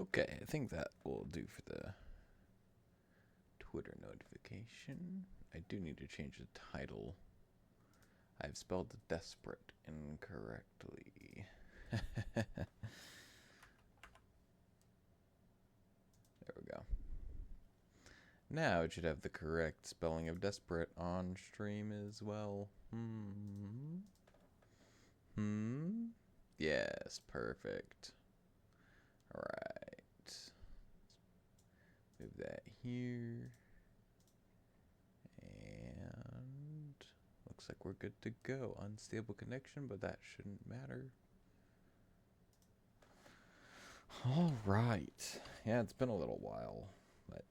Okay, I think that will do for the Twitter notification. I do need to change the title. I've spelled desperate incorrectly. There we go. Now it should have the correct spelling of desperate on stream as well. Yes, perfect. Alright. Move that here. And looks like we're good to go. Unstable connection, but that shouldn't matter. Alright. Yeah, it's been a little while. But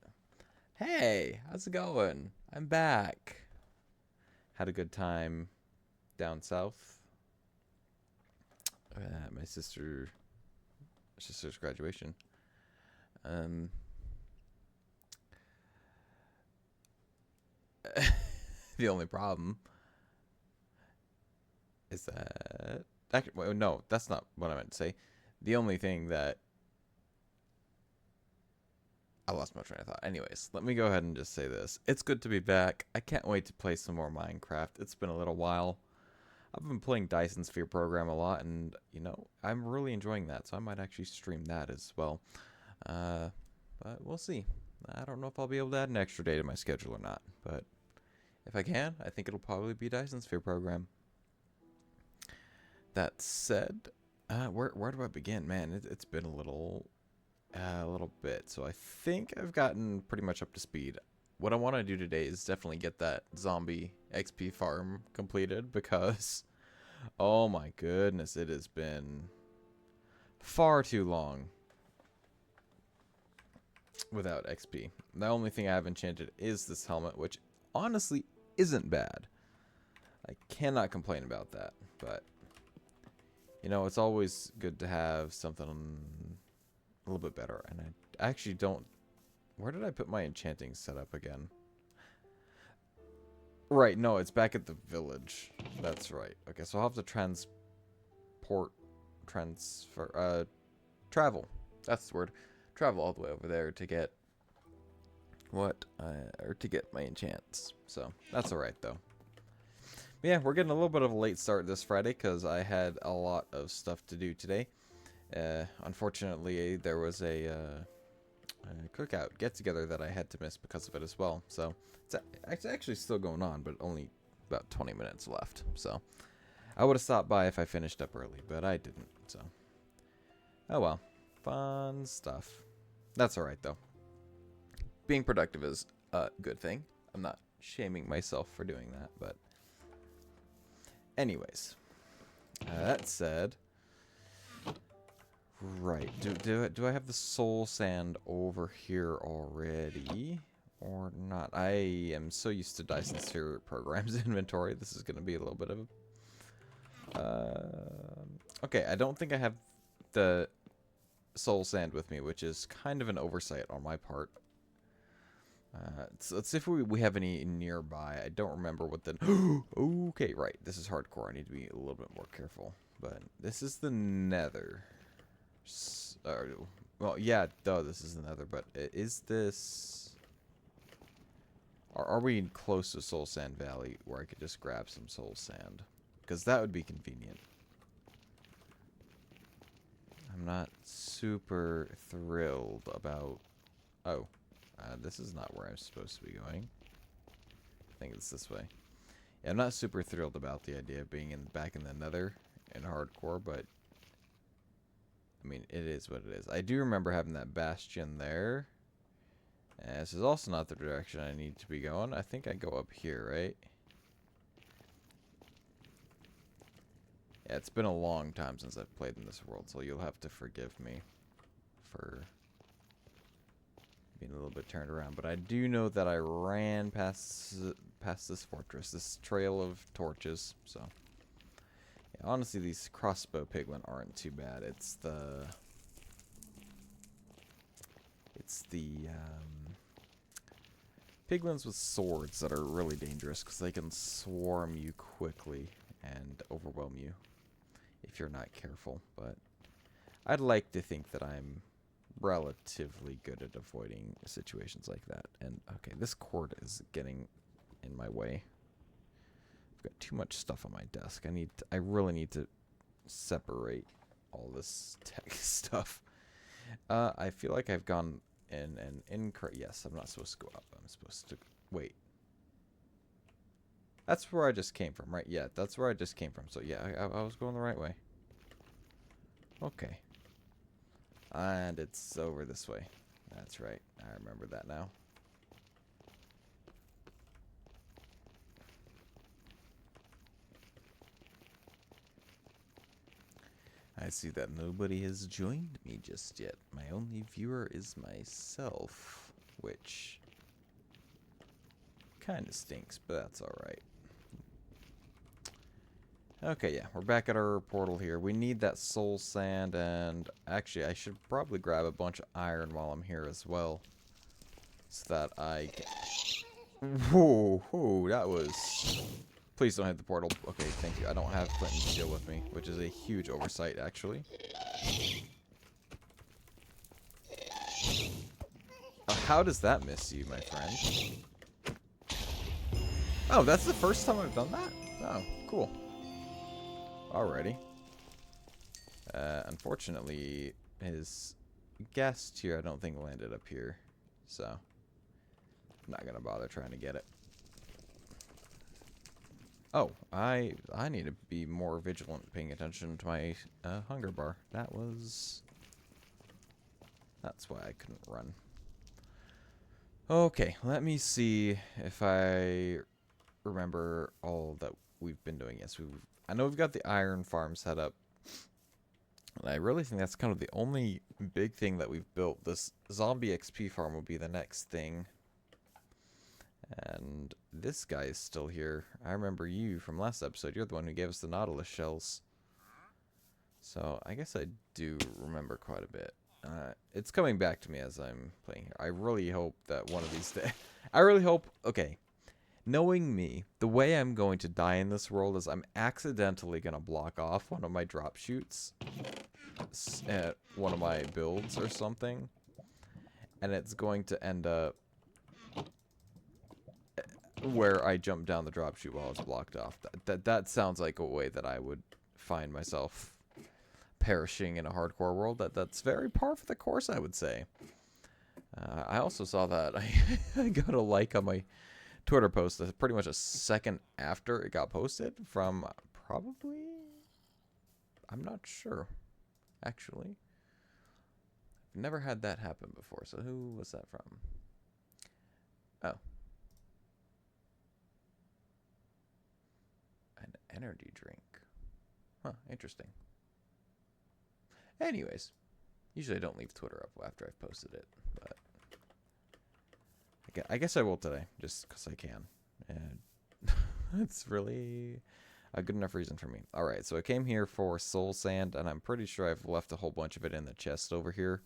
hey, how's it going? I'm back. Had a good time down south. My sister's graduation. The only problem is that actually, well, no, that's not what I meant to say. The only thing that I lost my train of thought. Anyways, let me go ahead and just say this. It's good to be back. I can't wait to play some more Minecraft. It's been a little while. I've been playing Dyson Sphere Program a lot, and, you know, I'm really enjoying that, so I might actually stream that as well. But we'll see. I don't know if I'll be able to add an extra day to my schedule or not, but if I can, I think it'll probably be Dyson Sphere Program. That said, where do I begin? Man, it's been a little bit, so I think I've gotten pretty much up to speed. What I want to do today is definitely get that zombie XP farm completed because, oh my goodness, it has been far too long without XP. The only thing I have enchanted is this helmet, which honestly isn't bad. I cannot complain about that, but you know, it's always good to have something a little bit better. And I actually don't... Where did I put my enchanting setup again? Right, no, it's back at the village. That's right. Okay, so I'll have to travel. That's the word. Travel all the way over there to get to get my enchants. So, that's alright, though. But yeah, we're getting a little bit of a late start this Friday because I had a lot of stuff to do today. Unfortunately, there was a cookout get-together that I had to miss because of it as well. So it's actually still going on, but only about 20 minutes left. So I would have stopped by if I finished up early, but I didn't. So oh well, fun stuff. That's all right though. Being productive is a good thing. I'm not shaming myself for doing that, but anyways, that said. Right. Do I have the soul sand over here already? Or not? I am so used to Dyson Sphere Program's inventory. This is going to be a little bit of a... okay, I don't think I have the soul sand with me, which is kind of an oversight on my part. Let's see if we have any nearby. I don't remember what the... okay, right. This is hardcore. I need to be a little bit more careful. But this is the nether. Well, yeah, duh, this is another, but is this... Are we close to Soul Sand Valley where I could just grab some soul sand? Because that would be convenient. I'm not super thrilled about... Oh, this is not where I'm supposed to be going. I think it's this way. Yeah, I'm not super thrilled about the idea of being back in the nether in hardcore, but... I mean, it is what it is. I do remember having that bastion there. And this is also not the direction I need to be going. I think I go up here, right? Yeah, it's been a long time since I've played in this world, so you'll have to forgive me for being a little bit turned around. But I do know that I ran past this fortress, this trail of torches, so... Yeah, honestly, these crossbow piglin aren't too bad. It's the piglins with swords that are really dangerous because they can swarm you quickly and overwhelm you if you're not careful. But I'd like to think that I'm relatively good at avoiding situations like that. And, okay, this cord is getting in my way. I've got too much stuff on my desk. I really need to separate all this tech stuff. I feel like I've gone in an incorrect... Yes, I'm not supposed to go up. I'm supposed to... Wait. That's where I just came from, right? Yeah, that's where I just came from. So, yeah, I was going the right way. Okay. And it's over this way. That's right. I remember that now. I see that nobody has joined me just yet. My only viewer is myself, which kind of stinks, but that's alright. Okay, yeah, we're back at our portal here. We need that soul sand, and actually, I should probably grab a bunch of iron while I'm here as well. So that I can... Whoa, whoa, that was... Please don't hit the portal. Okay, thank you. I don't have Flint and steel with me, which is a huge oversight, actually. How does that miss you, my friend? Oh, that's the first time I've done that? Oh, cool. Alrighty. Unfortunately, his guest here I don't think landed up here. So, I'm not gonna bother trying to get it. Oh, I need to be more vigilant paying attention to my hunger bar. That's why I couldn't run. Okay, let me see if I remember all that we've been doing. Yes, I know we've got the iron farm set up. And I really think that's kind of the only big thing that we've built. This zombie XP farm will be the next thing. And this guy is still here. I remember you from last episode. You're the one who gave us the Nautilus shells. So I guess I do remember quite a bit. It's coming back to me as I'm playing here. I really hope that one of these days... I really hope... Okay. Knowing me, the way I'm going to die in this world is I'm accidentally going to block off one of my drop shoots at one of my builds or something. And it's going to end up where I jump down the drop chute while it's blocked off. That sounds like a way that I would find myself perishing in a hardcore world. That's very par for the course, I would say. I also saw that I got a like on my Twitter post pretty much a second after it got posted from probably... I'm not sure, actually. I've never had that happen before, so who was that from? Oh. An energy drink. Huh, interesting. Anyways, usually I don't leave Twitter up after I've posted it, but I guess I will today, just because I can. And it's really a good enough reason for me. Alright, so I came here for soul sand, and I'm pretty sure I've left a whole bunch of it in the chest over here.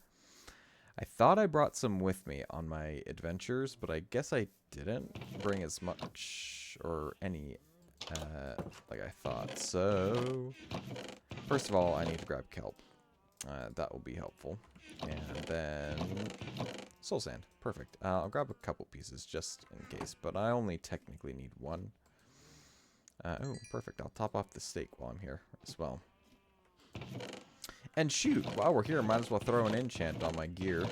I thought I brought some with me on my adventures, but I guess I didn't bring as much or any like I thought. So, first of all, I need to grab kelp. That will be helpful. And then soul sand. Perfect. I'll grab a couple pieces just in case, but I only technically need one. Oh, perfect. I'll top off the steak while I'm here as well. And shoot, while we're here, might as well throw an enchant on my gear.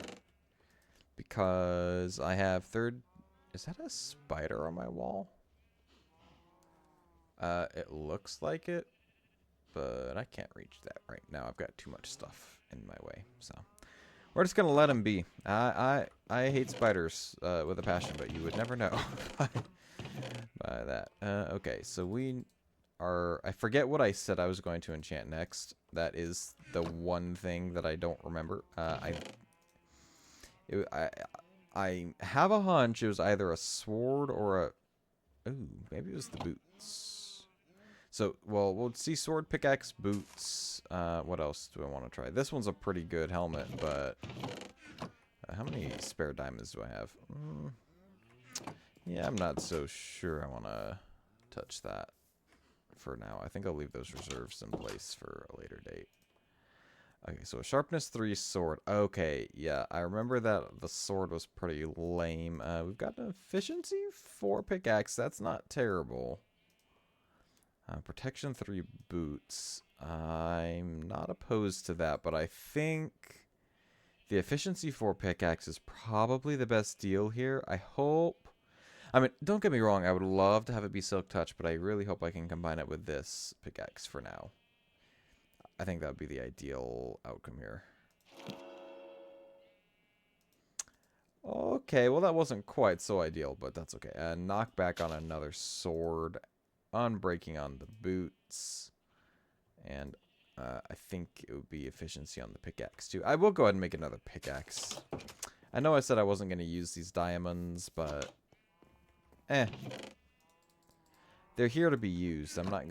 Because I have third... Is that a spider on my wall? It looks like it, but I can't reach that right now. I've got too much stuff in my way, so we're just gonna let him be. I hate spiders with a passion, but you would never know by that. Okay, so we are... I forget what I said I was going to enchant next. That is the one thing that I don't remember. I have a hunch it was either a sword or a... Ooh, maybe it was the boots. So, well, we'll see sword, pickaxe, boots. What else do I want to try? This one's a pretty good helmet, but... how many spare diamonds do I have? Yeah, I'm not so sure I want to touch that for now. I think I'll leave those reserves in place for a later date. Okay, so a sharpness 3 sword. Okay, yeah, I remember that the sword was pretty lame. We've got an efficiency 4 pickaxe. That's not terrible. Protection 3 boots. I'm not opposed to that, but I think the efficiency 4 pickaxe is probably the best deal here. I hope... I mean, don't get me wrong, I would love to have it be Silk Touch, but I really hope I can combine it with this pickaxe for now. I think that would be the ideal outcome here. Okay, well that wasn't quite so ideal, but that's okay. Knockback on another sword. Unbreaking on the boots. And I think it would be efficiency on the pickaxe too. I will go ahead and make another pickaxe. I know I said I wasn't going to use these diamonds, but... They're here to be used. I'm not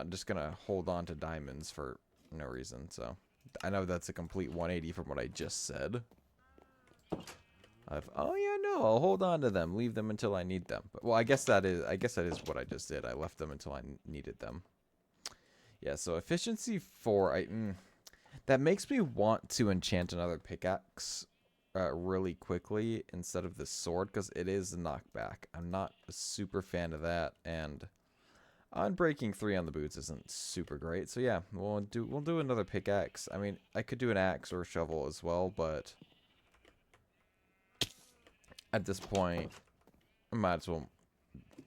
just gonna hold on to diamonds for no reason, so... I know that's a complete 180 from what I just said. Oh yeah, no, I'll hold on to them, leave them until I need them. But, well, I guess that is what I just did. I left them until I needed them. Yeah, so efficiency 4, that makes me want to enchant another pickaxe really quickly instead of the sword, because it is a knockback. I'm not a super fan of that, and unbreaking 3 on the boots isn't super great. So yeah, we'll do another pickaxe. I mean, I could do an axe or a shovel as well, but at this point, I might as well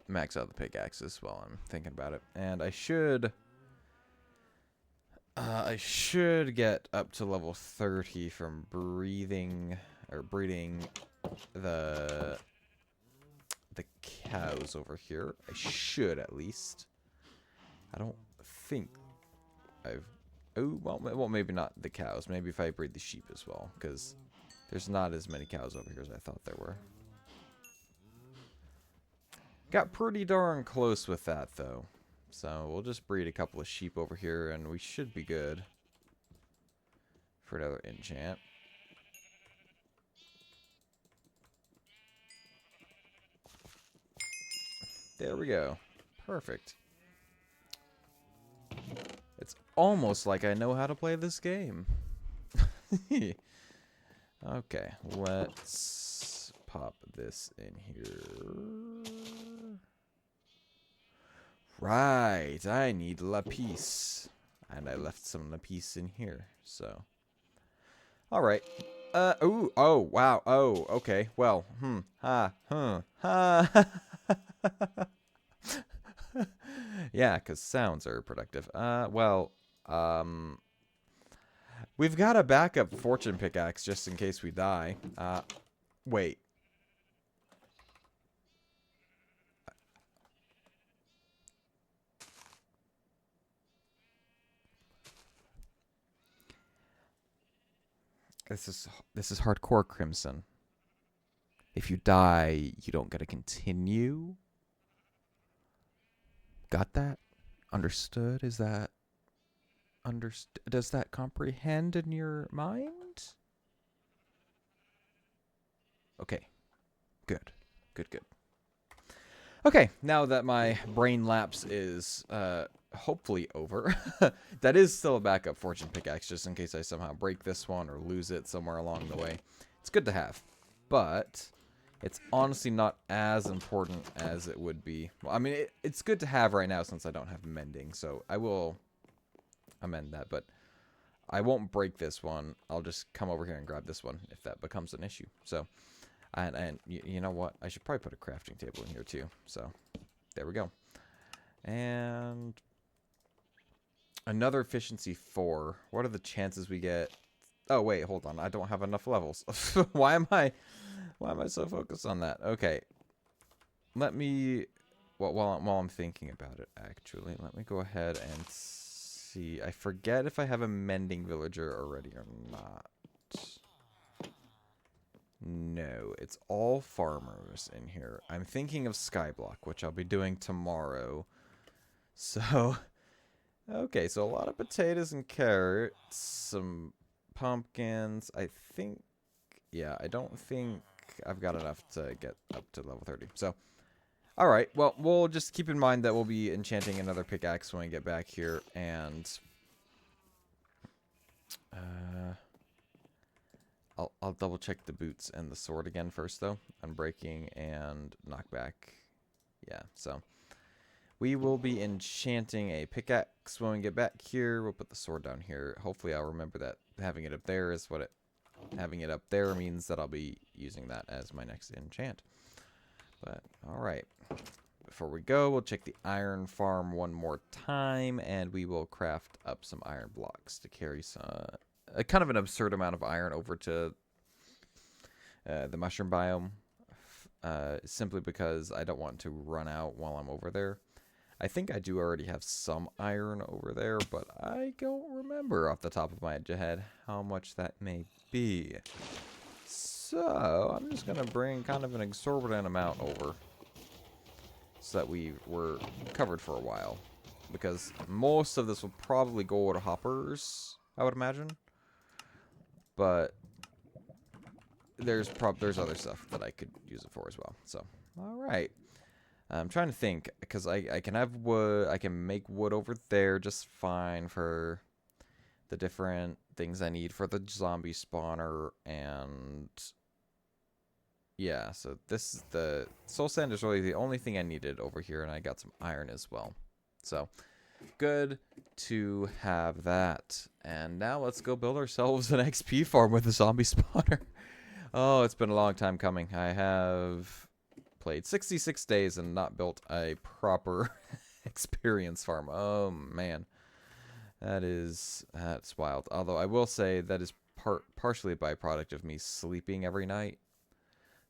max out the pickaxes while I'm thinking about it. And I should get up to level 30 from breeding the cows over here. I should, at least. I don't think I've... Oh, well, maybe not the cows. Maybe if I breed the sheep as well, because there's not as many cows over here as I thought there were. Got pretty darn close with that, though. So we'll just breed a couple of sheep over here, and we should be good for another enchant. There we go. Perfect. It's almost like I know how to play this game. Okay, let's pop this in here. Right, I need lapis. And I left some lapis in here, so. Alright. Oh, wow, oh, okay, well, yeah, because sounds are productive. We've got a backup fortune pickaxe just in case we die. Wait. This is hardcore, Crimson. If you die, you don't get to continue. Got that? Understood? Is that does that comprehend in your mind? Okay. Good. Good. Okay, now that my brain lapse is hopefully over, that is still a backup fortune pickaxe just in case I somehow break this one or lose it somewhere along the way. It's good to have, but it's honestly not as important as it would be. Well, I mean, it's good to have right now since I don't have mending, so I will amend that, but I won't break this one. I'll just come over here and grab this one if that becomes an issue. So, and you know what? I should probably put a crafting table in here too. So, there we go. And another efficiency 4. What are the chances we get? Oh wait, hold on. I don't have enough levels. Why am I so focused on that? Okay. Let me while I'm thinking about it, actually, let me go ahead and see. I forget if I have a mending villager already or not. No, it's all farmers in here. I'm thinking of Skyblock, which I'll be doing tomorrow. So, okay, so a lot of potatoes and carrots, some pumpkins. I think, yeah, I don't think I've got enough to get up to level 30. So, all right, well, we'll just keep in mind that we'll be enchanting another pickaxe when we get back here, and I'll double check the boots and the sword again first though. Unbreaking and knockback. Yeah, so we will be enchanting a pickaxe when we get back here. We'll put the sword down here. Hopefully I'll remember that having it up there is what it... Having it up there means that I'll be using that as my next enchant. But, alright. Before we go, we'll check the iron farm one more time, and we will craft up some iron blocks to carry some... a kind of an absurd amount of iron over to the mushroom biome. Simply because I don't want to run out while I'm over there. I think I do already have some iron over there, but I don't remember off the top of my head how much that may be. So, I'm just going to bring kind of an exorbitant amount over so that we were covered for a while. Because most of this will probably go to hoppers, I would imagine. But there's other stuff that I could use it for as well. So, alright. I'm trying to think, because I can have wood, I can make wood over there just fine for the different things I need for the zombie spawner, and yeah, so this is the soul sand is really the only thing I needed over here, and I got some iron as well. So, good to have that. And now let's go build ourselves an XP farm with a zombie spawner. Oh, it's been a long time coming. I have played 66 days and not built a proper experience farm. Oh man, that's wild. Although I will say that is partially a byproduct of me sleeping every night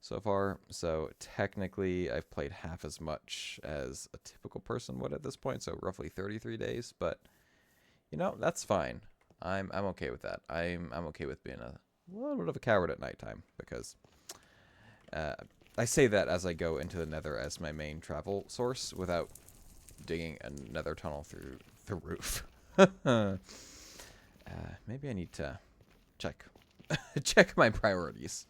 so far. So technically I've played half as much as a typical person would at this point, so roughly 33 days, but you know, that's fine. I'm okay with that. I'm okay with being a little bit of a coward at nighttime, because I say that as I go into the nether as my main travel source without digging another tunnel through the roof. Maybe I need to check check my priorities.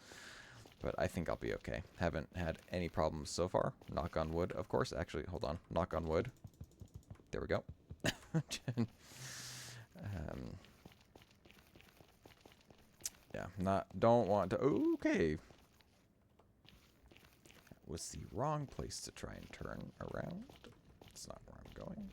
But I think I'll be okay. Haven't had any problems so far. Knock on wood, of course. Actually, hold on. Knock on wood. There we go. Yeah, don't want to... Okay. Was the wrong place to try and turn around. It's not where I'm going.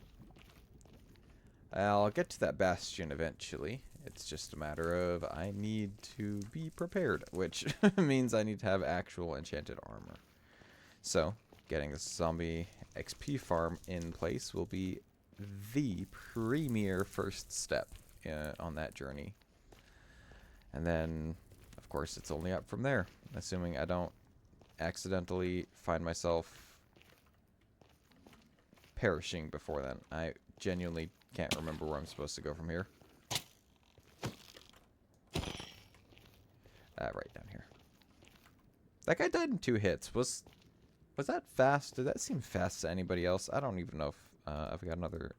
I'll get to that bastion eventually. It's just a matter of I need to be prepared, which means I need to have actual enchanted armor. So, getting this zombie XP farm in place will be the premier first step on that journey. And then, of course, it's only up from there, assuming I don't accidentally find myself perishing before then. I genuinely can't remember where I'm supposed to go from here. Right down here. That guy died in 2 hits. Was that fast? Did that seem fast to anybody else? I don't even know if I've got another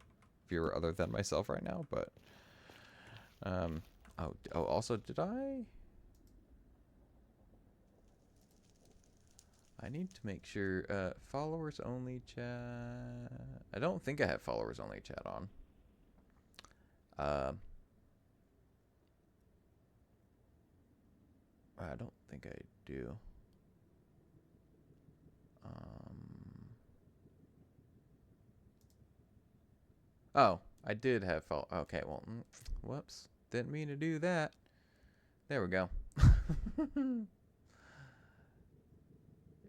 viewer other than myself right now, but oh, also, did I need to make sure followers only chat. I don't think I have followers only chat on. I don't think I do. Oh, I did have follow. Okay, well, whoops. Didn't mean to do that. There we go.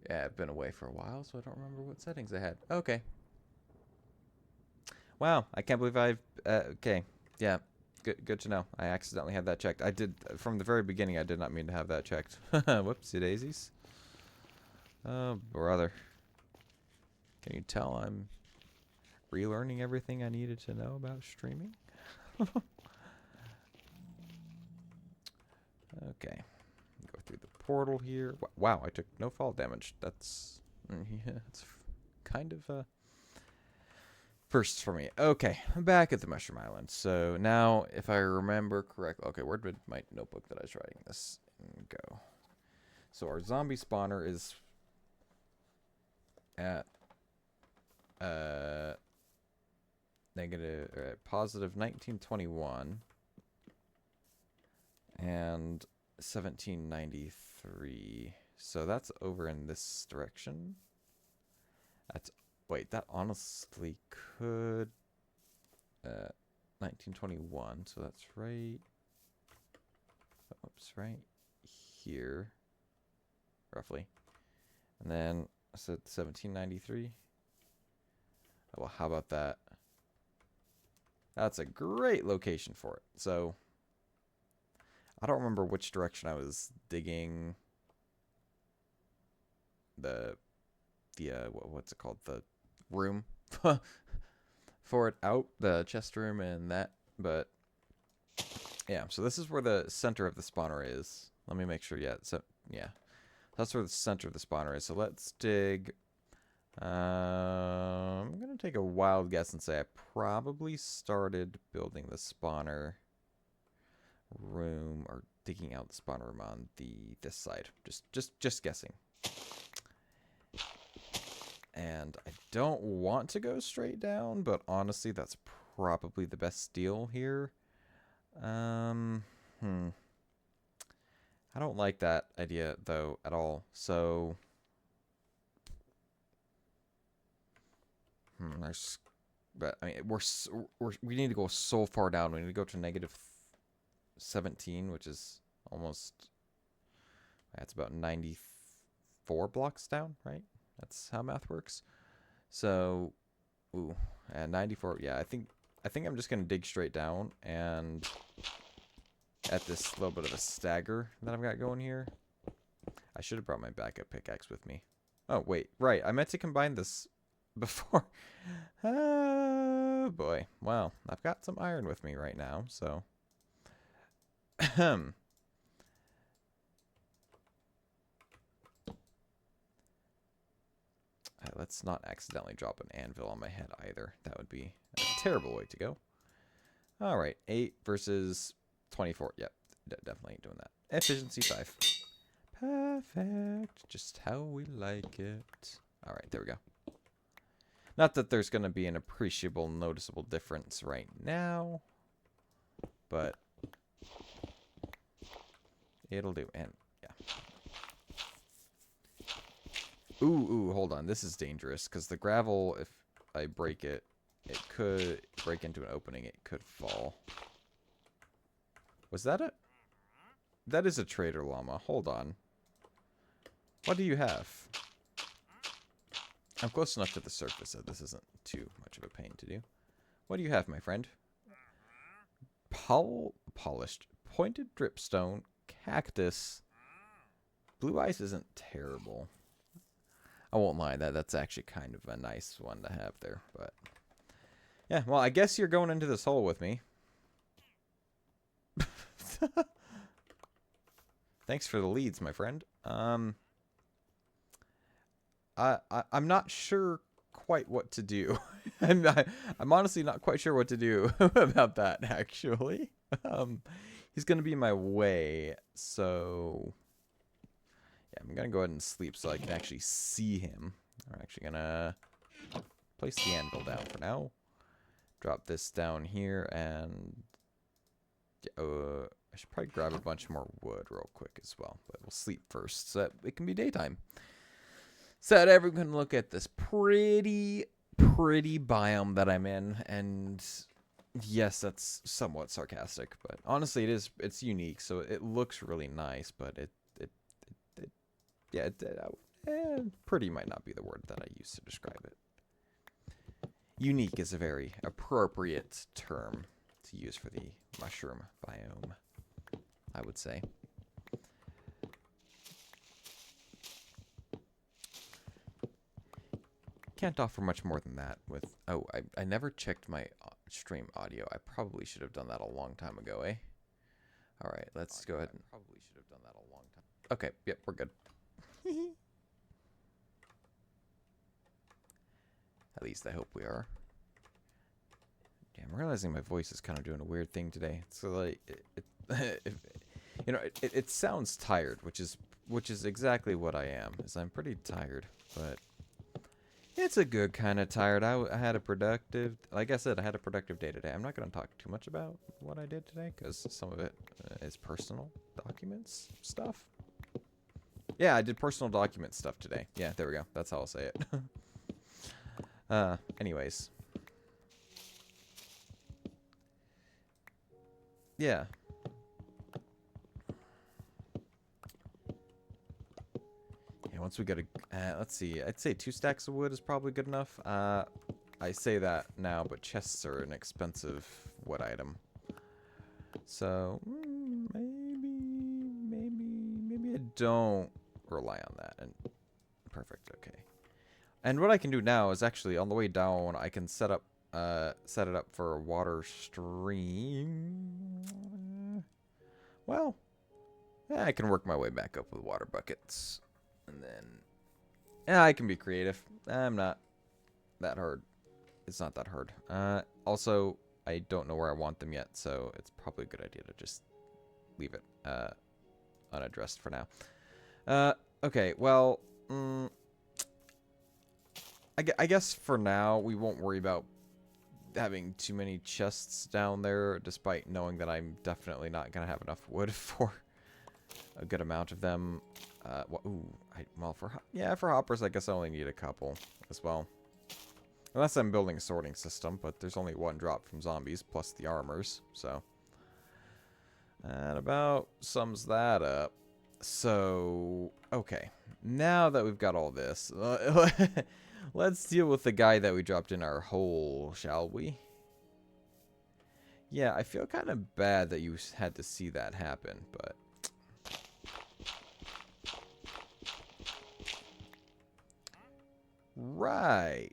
Yeah, I've been away for a while, so I don't remember what settings I had. Okay. Wow, I can't believe I've... okay, yeah. Good to know. I accidentally had that checked. I did, from the very beginning, I did not mean to have that checked. Whoopsie daisies. Oh, brother. Can you tell I'm relearning everything I needed to know about streaming? Okay. Go through the portal here. Wow, I took no fall damage. That's... yeah, it's kind of a... first for me. Okay, I'm back at the Mushroom Island. So now, if I remember correctly... Okay, where did my notebook that I was writing this go? So our zombie spawner is at positive 1921. And 1793. So that's over in this direction. That's, wait, that honestly could, 1921. So that's right, oops, right here, roughly. And then I said 1793. Oh, well, how about that? That's a great location for it. So I don't remember which direction I was digging the what's it called, the room for it out, the chest room and that, but yeah. So this is where the center of the spawner is. Let me make sure. Yeah, so yeah, that's where the center of the spawner is. So let's dig. I'm gonna take a wild guess and say I probably started building the spawner room, or digging out the spawner room on this side. Just guessing. And I don't want to go straight down, but honestly, that's probably the best deal here. I don't like that idea though at all. So but I mean, we need to go so far down. We need to go to negative 17, which is almost, that's about 94 blocks down, right? That's how math works. So, ooh, and 94. Yeah, I think I'm just gonna dig straight down, and at this little bit of a stagger that I've got going here. I should have brought my backup pickaxe with me. Oh wait, right. I meant to combine this before. Oh boy. Well, I've got some iron with me right now, so. Let's not accidentally drop an anvil on my head either. That would be a terrible way to go. All right, 8 versus 24. Yep, definitely doing that. Efficiency 5. Perfect. Just how we like it. All right, there we go. Not that there's going to be an appreciable, noticeable difference right now, but it'll do. And yeah. Ooh, hold on. This is dangerous because the gravel, if I break it, it could break into an opening. It could fall. Was that it? That is a trader llama. Hold on. What do you have? I'm close enough to the surface that this isn't too much of a pain to do. What do you have, my friend? Polished. Pointed dripstone. Cactus. Blue ice isn't terrible. I won't lie, that's actually kind of a nice one to have there, but yeah, well, I guess you're going into this hole with me. Thanks for the leads, my friend. I'm not sure quite what to do. I'm honestly not quite sure what to do about that, actually. He's gonna be in my way, so yeah, I'm gonna go ahead and sleep so I can actually see him. I'm actually gonna place the anvil down for now. Drop this down here, and I should probably grab a bunch more wood real quick as well. But we'll sleep first so that it can be daytime. So that everyone can look at this pretty biome that I'm in. And yes, that's somewhat sarcastic, but honestly, it's unique. So it looks really nice, but pretty might not be the word that I use to describe it. Unique is a very appropriate term to use for the mushroom biome, I would say. Can't offer much more than that with... Oh, I never checked my stream audio. I probably should have done that a long time ago, eh? Alright, let's go ahead and... Probably should have done that a long time. Okay, yep, we're good. At least I hope we are. Yeah, I'm realizing my voice is kind of doing a weird thing today. So like, it sounds tired, which is exactly what I am. Is I'm pretty tired, but It's a good kind of tired. I had a productive, like I said, I had a productive day today. I'm not going to talk too much about what I did today because some of it is personal documents stuff. Yeah, I did personal document stuff today. Yeah, there we go. That's how I'll say it. Anyways. Yeah. Yeah, once we get a, let's see, I'd say 2 stacks of wood is probably good enough. I say that now, but chests are an expensive wood item. So, maybe I don't rely on that. And perfect, okay. And what I can do now is actually, on the way down, I can set it up for a water stream. Well, yeah, I can work my way back up with water buckets. And then, yeah, I can be creative. I'm not that hard. It's not that hard. Also, I don't know where I want them yet, so it's probably a good idea to just leave it unaddressed for now. Okay, well, I guess for now we won't worry about having too many chests down there, despite knowing that I'm definitely not gonna have enough wood for a good amount of them. Well, for hoppers, I guess I only need a couple as well. Unless I'm building a sorting system, but there's only 1 drop from zombies, plus the armors, so. That about sums that up. So, okay. Now that we've got all this, let's deal with the guy that we dropped in our hole, shall we? Yeah, I feel kind of bad that you had to see that happen, but. Right.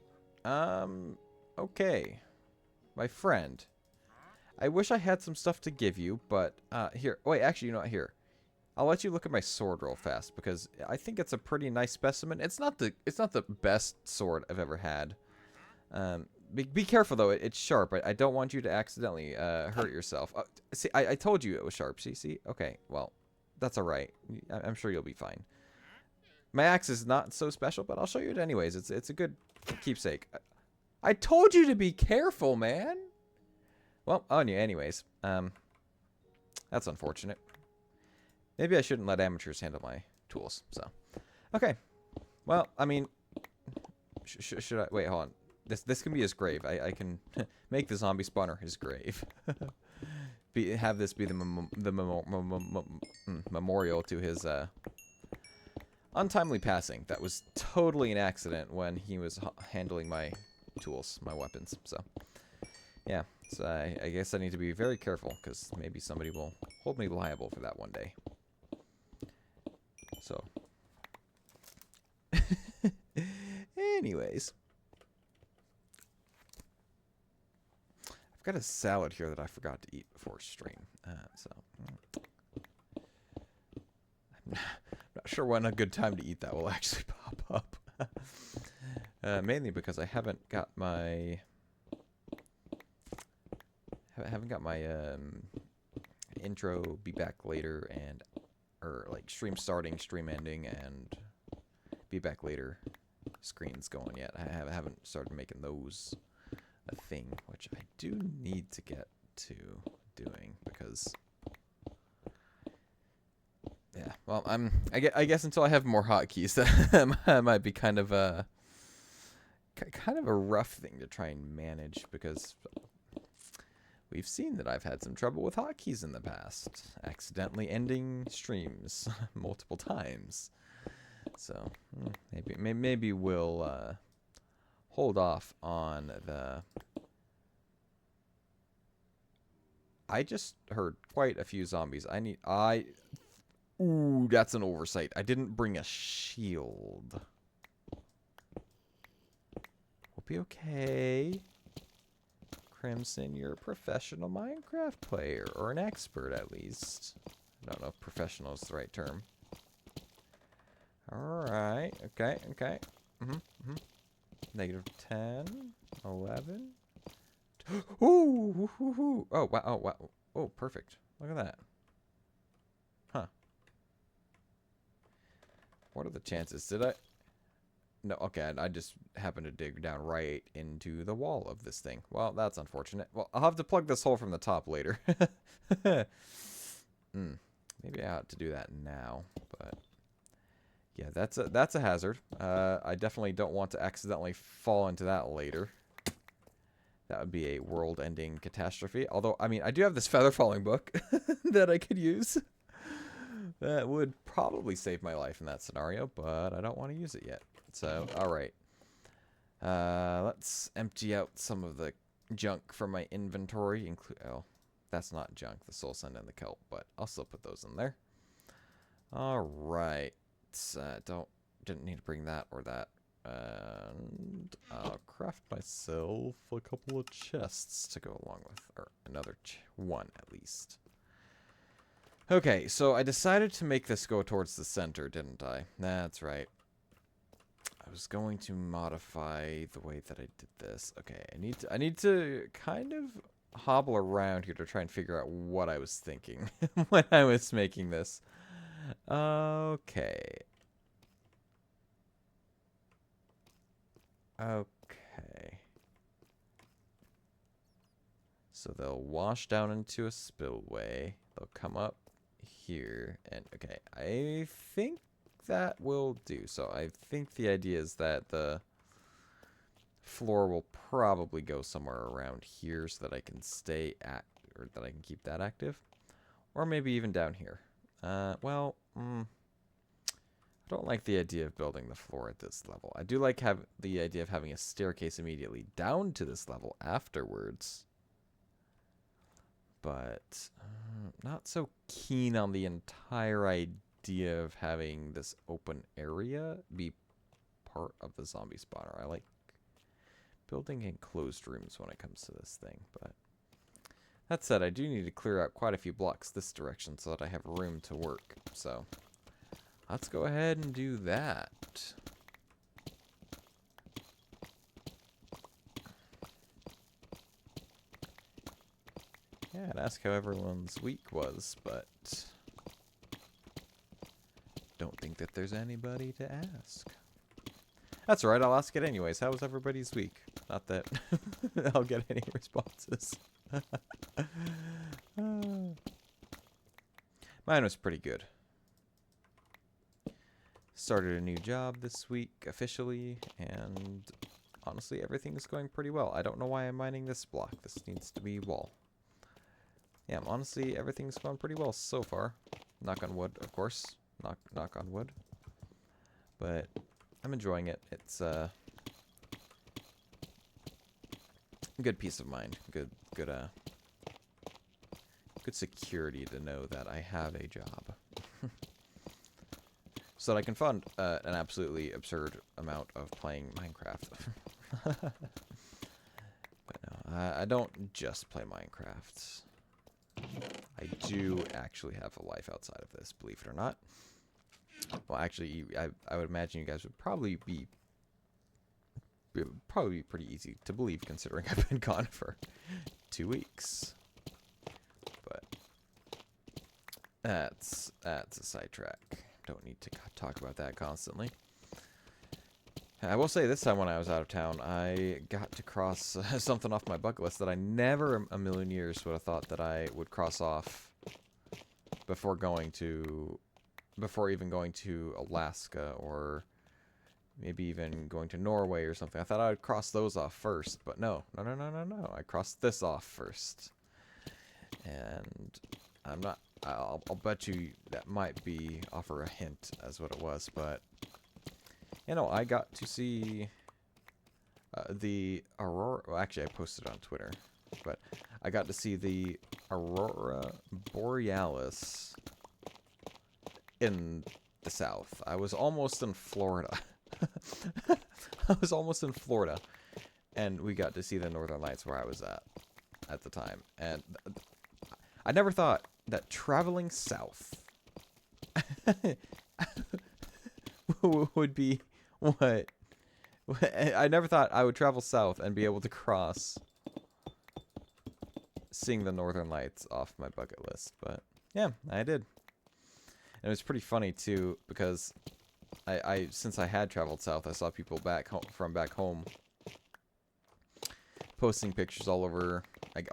Okay. My friend. I wish I had some stuff to give you, but, here. Wait, actually, you know what? Here. I'll let you look at my sword real fast, because I think it's a pretty nice specimen. It's not the best sword I've ever had. Be careful, though. It's sharp. I don't want you to accidentally, hurt yourself. See, I told you it was sharp. See? Okay, well, that's alright. I'm sure you'll be fine. My axe is not so special, but I'll show you it anyways. It's a good keepsake. I told you to be careful, man. Well, on you anyways. That's unfortunate. Maybe I shouldn't let amateurs handle my tools. So, okay. Well, I mean, should I wait? Hold on. This can be his grave. I can make the zombie spawner his grave. Have this be the memorial to his untimely passing. That was totally an accident when he was handling my tools, my weapons. So, yeah. So I guess I need to be very careful, because maybe somebody will hold me liable for that one day. So. Anyways. I've got a salad here that I forgot to eat before stream. I'm not sure when a good time to eat that will actually pop up. Mainly because I haven't got my intro, be back later, and like stream starting, stream ending, and be back later screens going yet. I haven't started making those a thing, which I do need to get to doing, because yeah, well, I guess until I have more hotkeys, that might be kind of a rough thing to try and manage, because we've seen that I've had some trouble with hotkeys in the past, accidentally ending streams multiple times. So maybe we'll hold off on the. I just heard quite a few zombies. Ooh, that's an oversight. I didn't bring a shield. We'll be okay. Crimson, you're a professional Minecraft player, or an expert at least. I don't know if professional is the right term. Alright, okay. Negative 10, 11. Ooh, oh, wow, oh, perfect. Look at that. Huh. What are the chances? No, okay, I just happened to dig down right into the wall of this thing. Well, that's unfortunate. Well, I'll have to plug this hole from the top later. Maybe I ought to do that now, but yeah, that's a hazard. I definitely don't want to accidentally fall into that later. That would be a world-ending catastrophe. Although, I mean, I do have this feather falling book that I could use. That would probably save my life in that scenario, but I don't want to use it yet. So, alright. Let's empty out some of the junk from my inventory. Oh, that's not junk, the soul sand and the kelp, but I'll still put those in there. Alright. Didn't need to bring that or that. And I'll craft myself a couple of chests to go along with, or another one at least. Okay, so I decided to make this go towards the center, didn't I? That's right. I was going to modify the way that I did this. Okay, I need to kind of hobble around here to try and figure out what I was thinking when I was making this. Okay. Okay. So they'll wash down into a spillway. They'll come up here. And, okay, I think that will do. So I think the idea is that the floor will probably go somewhere around here so that I can or that I can keep that active. Or maybe even down here. I don't like the idea of building the floor at this level. I do like the idea of having a staircase immediately down to this level afterwards. But not so keen on the entire idea of having this open area be part of the zombie spawner. I like building enclosed rooms when it comes to this thing. But that said, I do need to clear out quite a few blocks this direction so that I have room to work. So let's go ahead and do that. Yeah, I'd ask how everyone's week was, but don't think that there's anybody to ask. That's alright, I'll ask it anyways. How was everybody's week? Not that I'll get any responses. Mine was pretty good. Started a new job this week officially, and honestly, everything's going pretty well. I don't know why I'm mining this block. This needs to be wall. Yeah, honestly, everything's gone pretty well so far. Knock on wood, of course. Knock on wood. But I'm enjoying it. It's good peace of mind. Good security to know that I have a job. So that I can fund an absolutely absurd amount of playing Minecraft. But no, I don't just play Minecraft. I do actually have a life outside of this, believe it or not. Well, actually, I would imagine you guys would probably be pretty easy to believe, considering I've been gone for 2 weeks. But that's a sidetrack. Don't need to talk about that constantly. I will say this time when I was out of town, I got to cross something off my bucket list that I never a million years would have thought that I would cross off before even going to Alaska or maybe even going to Norway or something. I thought I would cross those off first, but no. I crossed this off first. And I'm not, I'll bet you that might offer a hint as what it was, but you know, I got to see the aurora. Well, actually, I posted it on Twitter, but I got to see the aurora borealis in the south. I was almost in Florida. I was almost in Florida, and we got to see the northern lights where I was at the time. And I never thought that traveling south would be what I never thought I would travel south and be able to cross seeing the northern lights off my bucket list. But yeah, I did. And it was pretty funny too, because since I had traveled south, I saw people from back home posting pictures all over.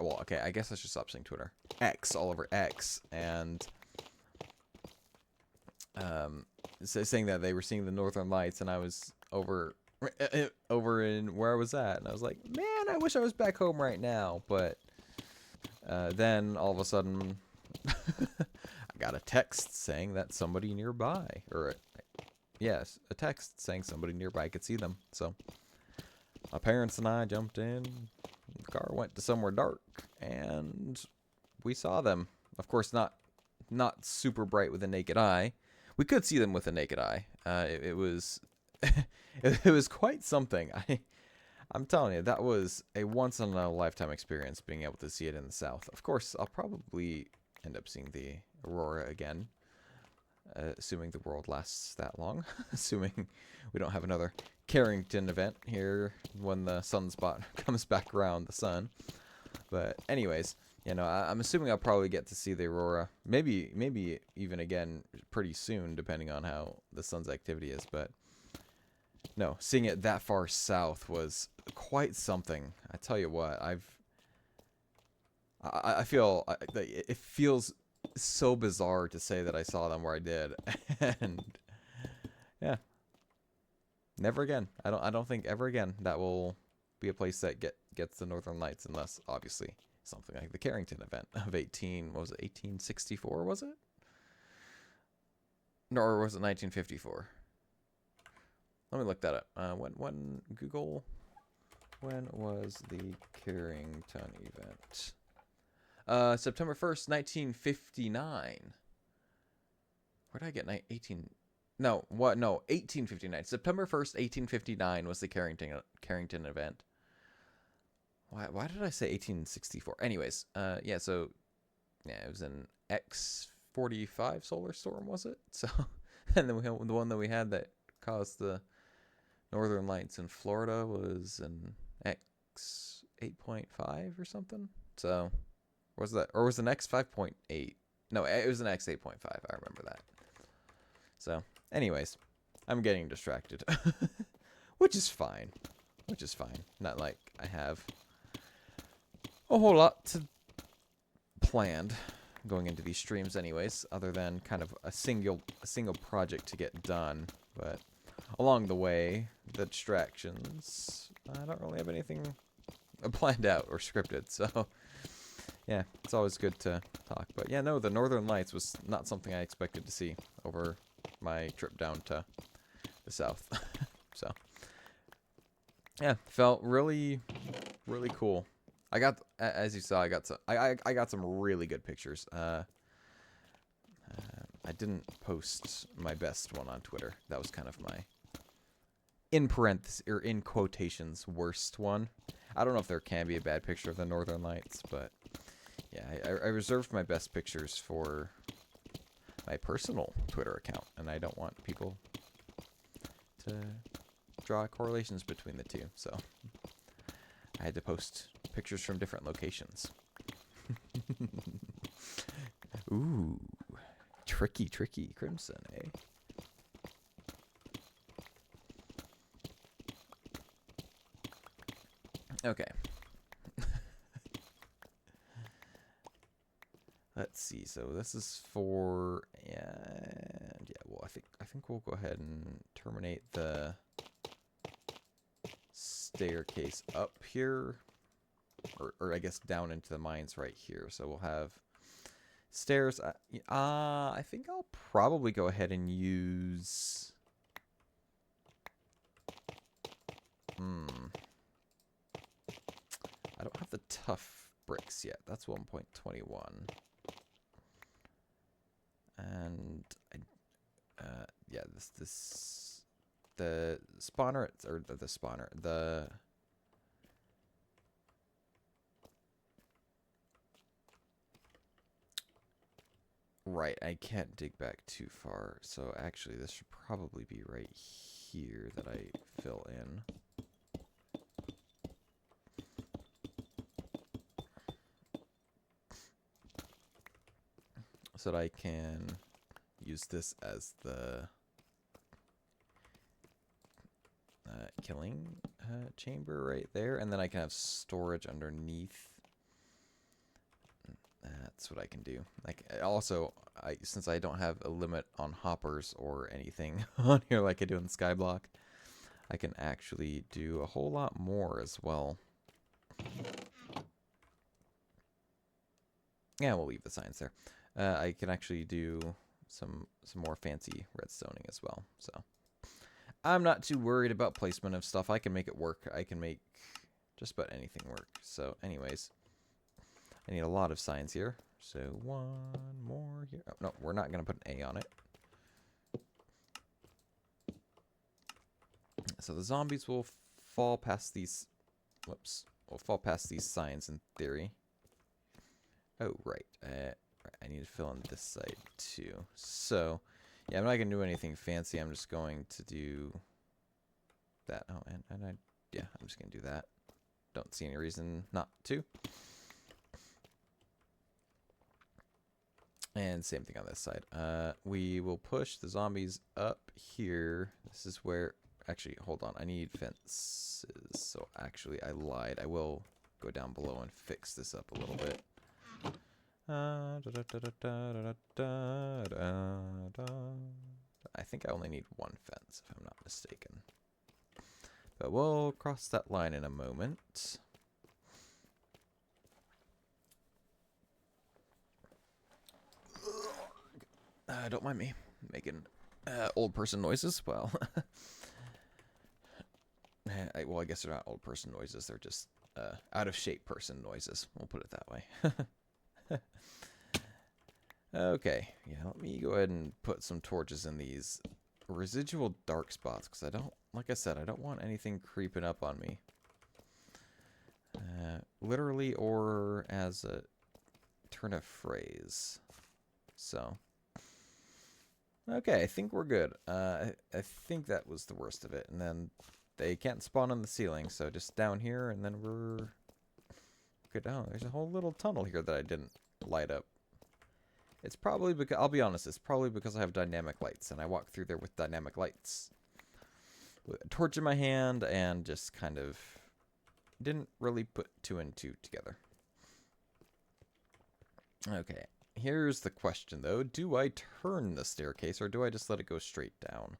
Well, okay, I guess I should stop saying Twitter. X, all over X, and saying that they were seeing the Northern Lights, and I was over in where I was at, and I was like, man, I wish I was back home right now. But then all of a sudden, I got a text saying that somebody nearby, or yes, a text saying somebody nearby could see them. So my parents and I jumped in. The car went to somewhere dark, and we saw them. Of course, not super bright with the naked eye. We could see them with the naked eye. It was it was quite something. I'm telling you, that was a once in a lifetime experience being able to see it in the south. Of course, I'll probably end up seeing the aurora again, assuming the world lasts that long. Assuming we don't have another Carrington event here when the sunspot comes back around the sun. But anyways, you know, I'm assuming I'll probably get to see the aurora, maybe even again pretty soon, depending on how the sun's activity is. But no, seeing it that far south was quite something. I tell you what, I feel it feels so bizarre to say that I saw them where I did, and yeah, never again. I don't think ever again that will be a place that gets the Northern Lights, unless obviously something like the Carrington event of 1864, was it? No, or was it 1954? Let me look that up. When Google, when was the Carrington event? September 1st, 1959. Where did I get 18? No, what? No, 1859. September 1st, 1859 was the Carrington event. Why did I say 1864? Anyways, yeah, so yeah, it was an X45 solar storm, was it? So, and then we had the one that we had that caused the Northern Lights in Florida was an X 8.5 or something. So, was that, or was an X 5.8? No, it was an X 8.5. I remember that. So, anyways, I'm getting distracted, which is fine. Which is fine. Not like I have a whole lot planned going into these streams, anyways, other than kind of a single project to get done. But along the way, the distractions, I don't really have anything planned out or scripted, so yeah, it's always good to talk. But yeah, no, the Northern Lights was not something I expected to see over my trip down to the south. So yeah, felt really, really cool. I got, as you saw, I got some really good pictures. I didn't post my best one on Twitter. That was kind of my, in parentheses, or in quotations, worst one. I don't know if there can be a bad picture of the Northern Lights, but yeah, I reserved my best pictures for my personal Twitter account, and I don't want people to draw correlations between the two, so I had to post pictures from different locations. Ooh, tricky Crimson, eh? Okay. Let's see. So this is for, and yeah. Well, I think we'll go ahead and terminate the staircase up here, or I guess down into the mines right here. So we'll have stairs. I think I'll probably go ahead and use. I don't have the tough bricks yet. That's 1.21. And yeah, the spawner, or the spawner, right, I can't dig back too far, so actually this should probably be right here that I fill in. So that I can use this as the killing chamber right there, and then I can have storage underneath. That's what I can do. Like, also, since I don't have a limit on hoppers or anything on here like I do in Skyblock, I can actually do a whole lot more as well. Yeah, we'll leave the signs there. I can actually do some more fancy redstoning as well. So I'm not too worried about placement of stuff. I can make it work. I can make just about anything work. So anyways, I need a lot of signs here. So one more here. Oh, no, we're not going to put an A on it. So the zombies will fall past these. Whoops. Will fall past these signs in theory. Oh, right. I need to fill in this side too. So, yeah, I'm not going to do anything fancy. I'm just going to do that. Oh, I'm just going to do that. Don't see any reason not to. And same thing on this side. We will push the zombies up here. This is where... Actually, hold on. I need fences. So, actually, I lied. I will go down below and fix this up a little bit. I think I only need one fence, if I'm not mistaken. But we'll cross that line in a moment. Don't mind me making old person noises. Well, I guess they're not old person noises. They're just out of shape person noises. We'll put it that way. Okay, yeah, let me go ahead and put some torches in these residual dark spots, because I don't, like I said, I don't want anything creeping up on me. Literally or as a turn of phrase. So, okay, I think we're good. I think that was the worst of it. And then they can't spawn on the ceiling, so just down here, and then we're good. Oh, there's a whole little tunnel here that I didn't light up. It's probably because, I'll be honest, it's probably because I have dynamic lights, and I walk through there with dynamic lights. With a torch in my hand, and just kind of didn't really put two and two together. Okay, here's the question, though. Do I turn the staircase, or do I just let it go straight down?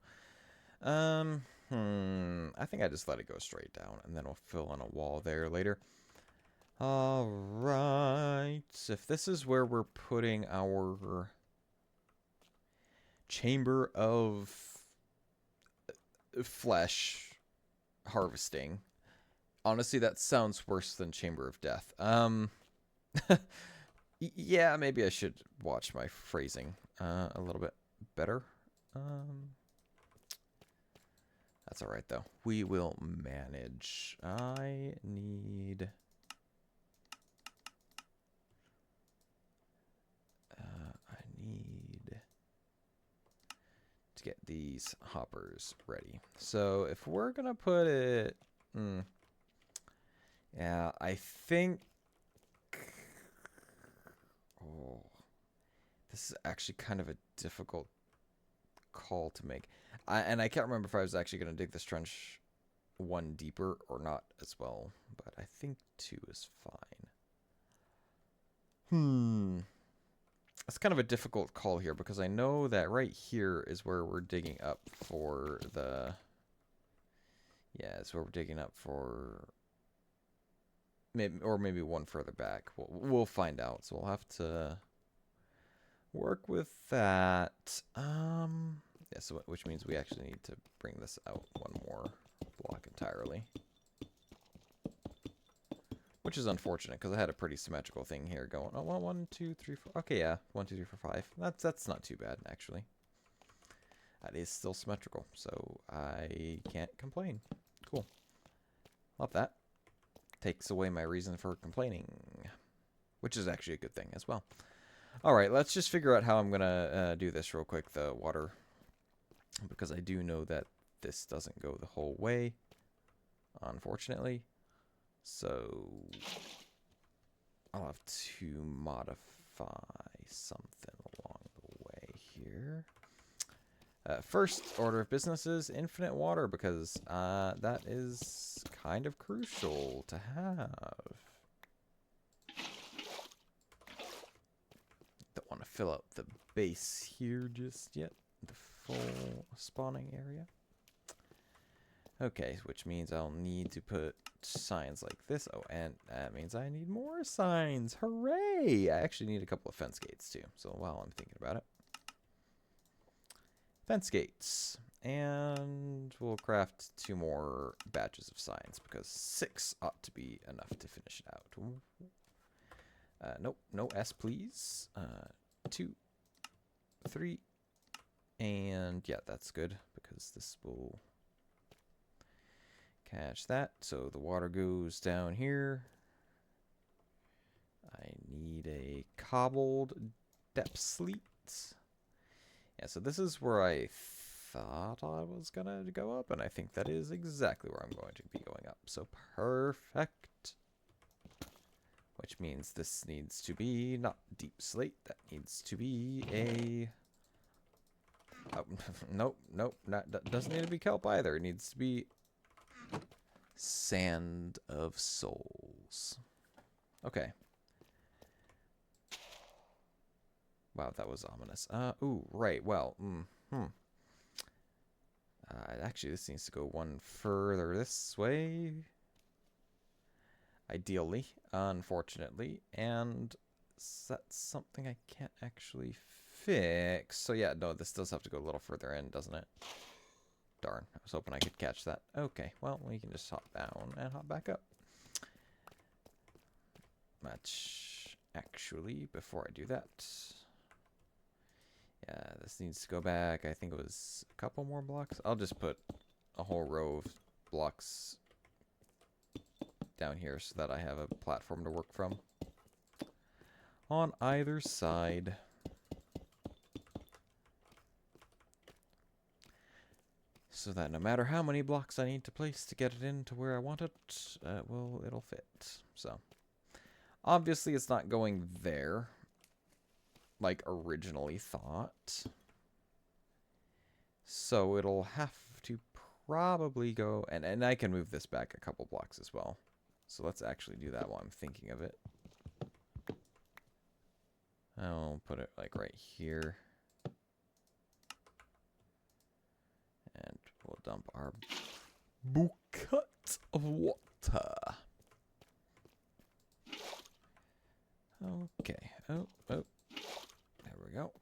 I think I just let it go straight down, and then we'll fill in a wall there later. Alright, if this is where we're putting our chamber of flesh harvesting, honestly, that sounds worse than chamber of death. Yeah, maybe I should watch my phrasing a little bit better. That's alright, though. We will manage. I need... to get these hoppers ready. So if we're gonna put it, yeah, I think, oh, this is actually kind of a difficult call to make. And I can't remember if I was actually gonna dig this trench one deeper or not as well, but I think 2 is fine. It's kind of a difficult call here, because I know that right here is where we're digging up for the... Yeah, it's where we're digging up for... Maybe one further back. We'll find out, so we'll have to work with that. Yeah, so which means we actually need to bring this out one more block entirely. Which is unfortunate, because I had a pretty symmetrical thing here going. Oh, well, 1, 2, 3, 4. Okay, yeah. 1, 2, 3, 4, 5. That's not too bad, actually. That is still symmetrical, so I can't complain. Cool. Love that. Takes away my reason for complaining. Which is actually a good thing as well. Alright, let's just figure out how I'm going to do this real quick, the water. Because I do know that this doesn't go the whole way, unfortunately. So, I'll have to modify something along the way here. First order of business is infinite water, because that is kind of crucial to have. Don't want to fill out the base here just yet. The full spawning area. Okay, which means I'll need to put signs like this. Oh, and that means I need more signs. Hooray! I actually need a couple of fence gates too. So while I'm thinking about it. Fence gates. And we'll craft 2 more batches of signs, because 6 ought to be enough to finish it out. Nope, no S please. 2, 3, and yeah, that's good, because this will catch that. So the water goes down here. I need a cobbled depth sleet. Yeah, so this is where I thought I was gonna go up, and I think that is exactly where I'm going to be going up. So perfect. Which means this needs to be not deep slate. That needs to be a... Oh, nope, that doesn't need to be kelp either. It needs to be sand of souls. Okay. Wow, that was ominous. Ooh, right. Well, actually, this needs to go one further this way. Ideally, unfortunately, and that's something I can't actually fix. So yeah, no, this does have to go a little further in, doesn't it? Darn, I was hoping I could catch that. Okay, well, we can just hop down and hop back up. Actually, before I do that, yeah, this needs to go back. I think it was a couple more blocks. I'll just put a whole row of blocks down here so that I have a platform to work from on either side. So that no matter how many blocks I need to place to get it into where I want it, it'll fit. So obviously it's not going there like originally thought. So it'll have to probably go, and I can move this back a couple blocks as well. So let's actually do that while I'm thinking of it. I'll put it like right here. And we'll dump our bucket of water. Okay. Oh. There we go.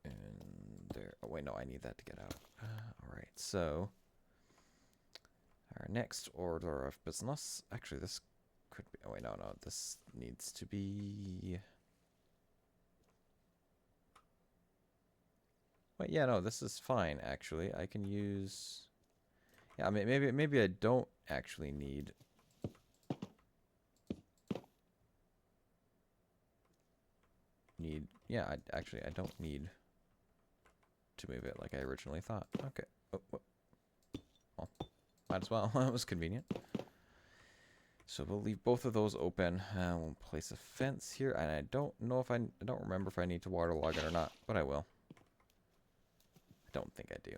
And there. Oh, wait, no, I need that to get out. Alright, so our next order of business. Actually, this could be... Oh, wait, no. This needs to be... Wait, yeah, no, this is fine, actually. I can use... Yeah, I mean, maybe I don't actually need... Yeah, I don't need to move it like I originally thought. Okay. Oh, well, might as well. That was convenient. So we'll leave both of those open. We'll place a fence here, and I don't know if I don't remember if I need to waterlog it or not, but I will. I don't think I do.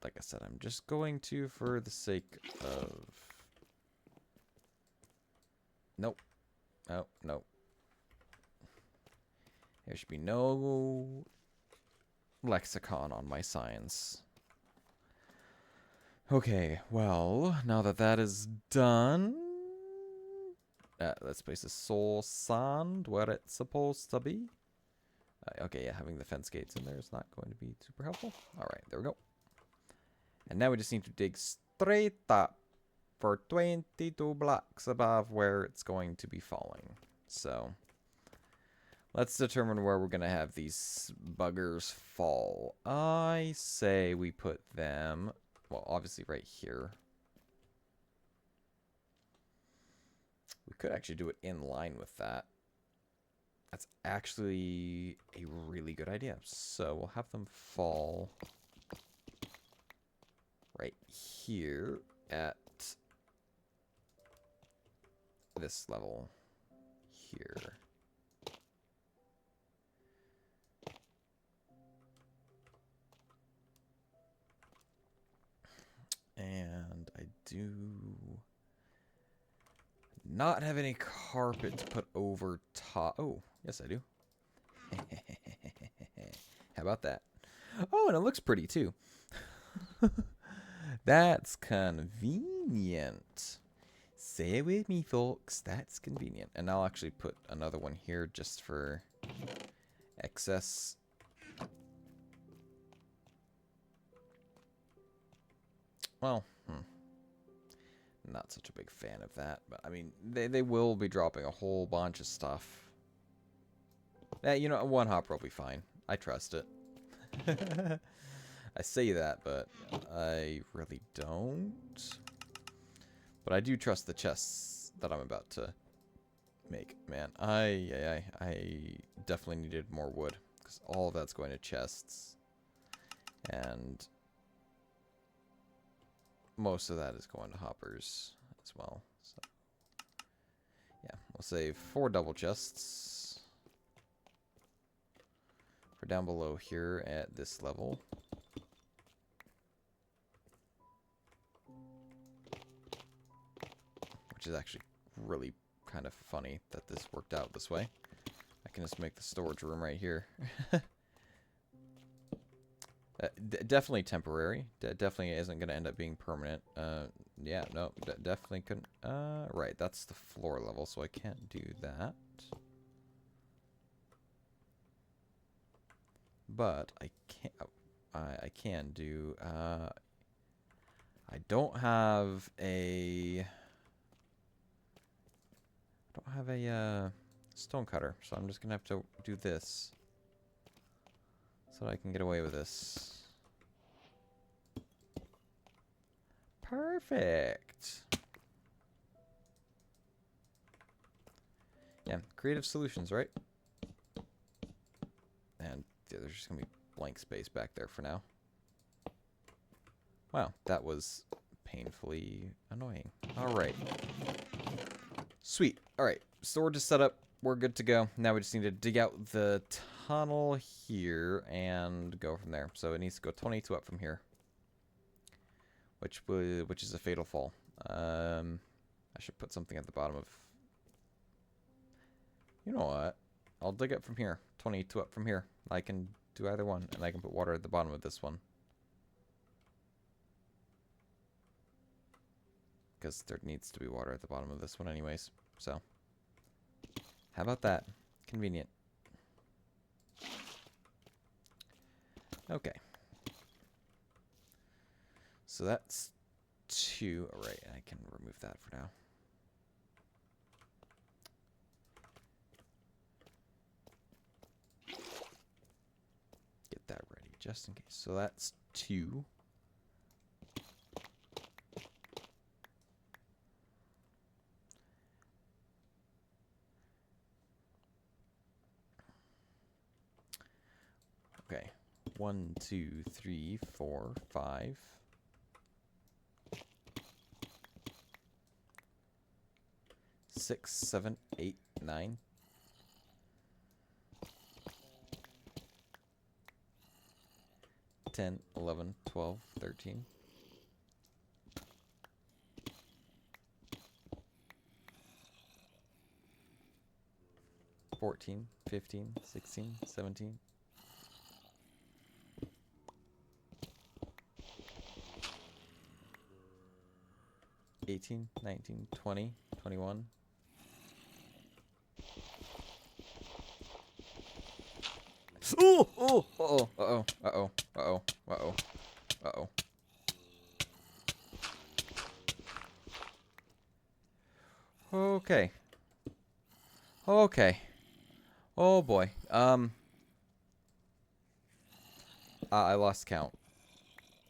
Like I said, I'm just going to for the sake of... Nope. Oh, no. There should be no lexicon on my signs. Okay, well, now that that is done, let's place a soul sand where it's supposed to be. Okay, yeah, having the fence gates in there is not going to be super helpful. All right, there we go. And now we just need to dig straight up for 22 blocks above where it's going to be falling. So let's determine where we're going to have these buggers fall. I say we put them, well, obviously right here. We could actually do it in line with that. That's actually a really good idea. So we'll have them fall right here at this level here. do not have any carpet to put over top. Oh, yes, I do. How about that? Oh, and it looks pretty too. That's convenient. Say it with me, folks. That's convenient. And I'll actually put another one here just for excess. Well, not such a big fan of that. But, I mean, they will be dropping a whole bunch of stuff. You know, one hopper will be fine. I trust it. I say that, but I really don't. But I do trust the chests that I'm about to make. Man, I definitely needed more wood, because all of that's going to chests. And most of that is going to hoppers as well. So, yeah, we'll save 4 double chests for down below here at this level. Which is actually really kind of funny that this worked out this way. I can just make the storage room right here. Definitely temporary. Definitely isn't going to end up being permanent. Yeah, no, definitely couldn't. Right, that's the floor level, so I can't do that. But I can't. I can do. I don't have a. Stone cutter, so I'm just gonna have to do this so that I can get away with this. Perfect. Yeah, creative solutions, right? And yeah, there's just gonna be blank space back there for now. Wow, that was painfully annoying. All right. Sweet. All right, storage is set up. We're good to go. Now we just need to dig out the tunnel here and go from there. So it needs to go 22 up from here, which is a fatal fall. I should put something at the bottom of. You know what? I'll dig up from here. 22 up from here. I can do either one, and I can put water at the bottom of this one. Because there needs to be water at the bottom of this one anyways. So, how about that? Convenient. Okay. So that's 2. All right, I can remove that for now. Get that ready just in case. So that's 2. Okay, 1, 2, 3, 4, 5. 6, 7, 8, 9. 10, 11, 12, 13. 14, 15, 16, 17. 18, 19, 20, 21. Ooh! Oh! Uh-oh. Uh-oh. Uh-oh. Uh-oh. Uh-oh. Uh-oh. Okay. Okay. Oh boy. I lost count.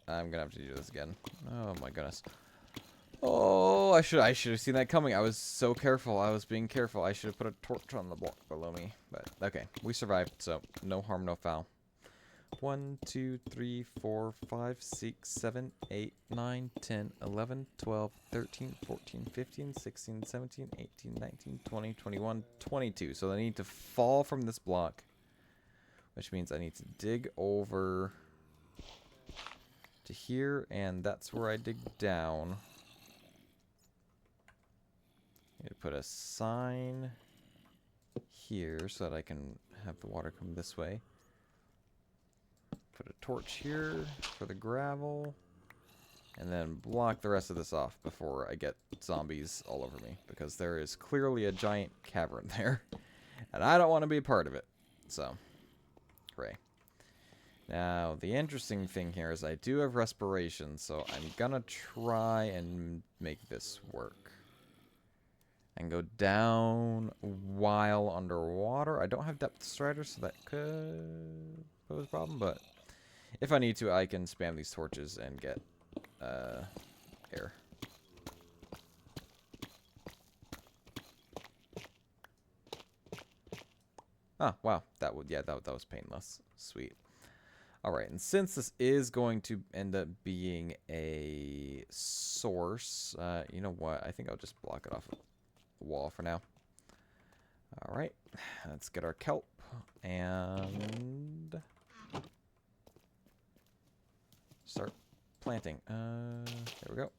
I'm gonna have to do this again. Oh my goodness. Oh, I should have seen that coming. I was so careful. I was being careful. I should have put a torch on the block below me. But okay, we survived, so no harm, no foul. 1, 2, 3, 4, 5, 6, 7, 8, 9, 10, 11, 12, 13, 14, 15, 16, 17, 18, 19, 20, 21, 22. So I need to fall from this block, which means I need to dig over to here, and that's where I dig down. Put a sign here so that I can have the water come this way. Put a torch here for the gravel. And then block the rest of this off before I get zombies all over me. Because there is clearly a giant cavern there. And I don't want to be a part of it. So, hooray. Now, the interesting thing here is I do have respiration. So I'm going to try and make this work. And go down while underwater. I don't have depth striders, so that could pose a problem. But if I need to, I can spam these torches and get air. Oh, wow. That was painless. Sweet. Alright, and since this is going to end up being a source, you know what? I think I'll just block it off the wall for now. Alright, let's get our kelp and start planting. There we go.